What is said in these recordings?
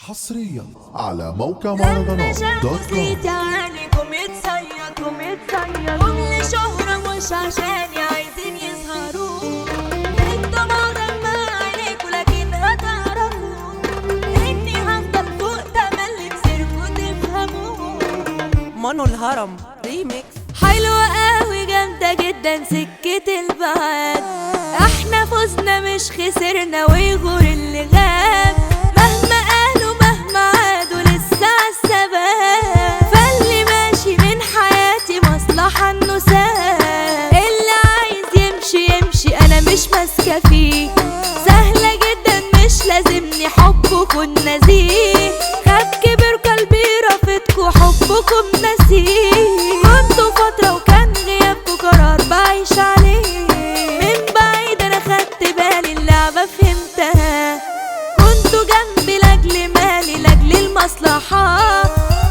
حصريا على موقع مهرجانات دوت كوم. عليكم يتصيدوا كل شهرة مش عشاني عايزين يظهروا. انتوا معظم عليكوا لكن هتعرفوا اني هفضل فوق تملي مسيركوا تفهموا. مانو الهرم ريميكس حلوة قوي جامدة جدا سكة البعاد، احنا فزنا مش خسرنا ويغور اللي غاب. مهما قالوا مهما عادوا لسه عالثبات، فاللي ماشي من حياتي مصلحة انه ساب. اللي عايز يمشي يمشي انا مش ماسكة فيه، سهلة جدا مش لازمني حبكم نزيه. خد كبر قلبي رافضكوا حبكم نسيه. كنتوا فترة وكان غيابكوا قرار بعيش عليه، من بعيد انا خدت بالي اللعبة فهمتها. كنتوا جنبي لاجل مالي لاجل المصلحة،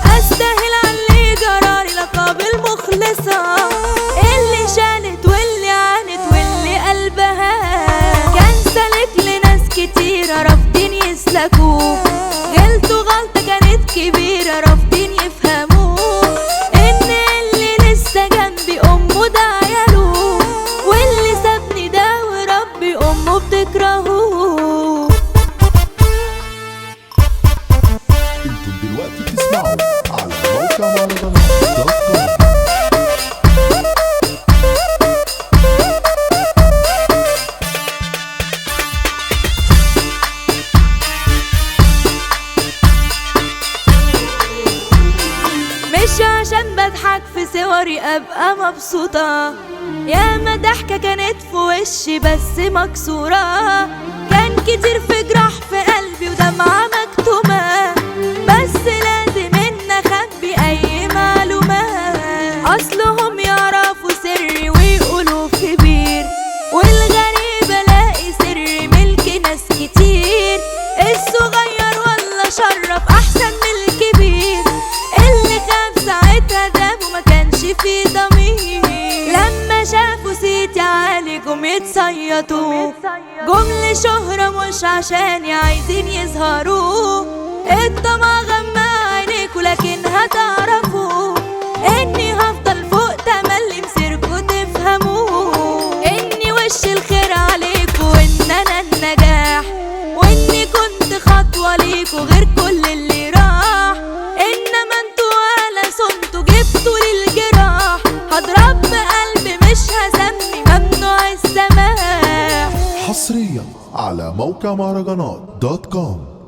استاهل على اللي جرالي لقب المخلصة. اللي شالت واللي عانت واللي قلبها كان سالك لناس كتيرة رافضين يسلكوا. غلطوا غلطة كانت كبيرة رافضين يفهموا ان اللي لسه جنبي امه ده عياله، واللي سابني ده وربي امه بتكرهه. انتم دلوقتي بتسمعوا على موقع مهرجانات دوت كوم. مش عشان بضحك في صوري ابقى مبسوطة، ياما ضحكة كانت في وشي بس مكسورة. كان كتير في جراح في قلبي ودمعة مكتومة، بس لازم ان اخبي اي معلومات. اصلهم يعرفوا سري ويقولوا في بير، والغريب الاقي سري ملك ناس كتير. الصغير والله شرف احسن من الكبير، اللي خاف ساعتها دابه ما كانش فيه ضمير. لما شافوا صيتي عليكم يتصيطوا، جمل شهرة مش عشاني عايزين يظهروا. الطمع غمى عينيكوا لكن هتعرفوا اني هفضل فوق تملي مسيركوا تفهموا. اني وش الخير عليكوا وان انا النجاح، واني كنت خطوة ليكوا غير كل اللي راح. انما انتوا ولا صنتوا جبتوا للجراح، هضرب بقلبي مش هسمي ممنوع السماح. حصريا على موقع مهرجانات دوت كوم.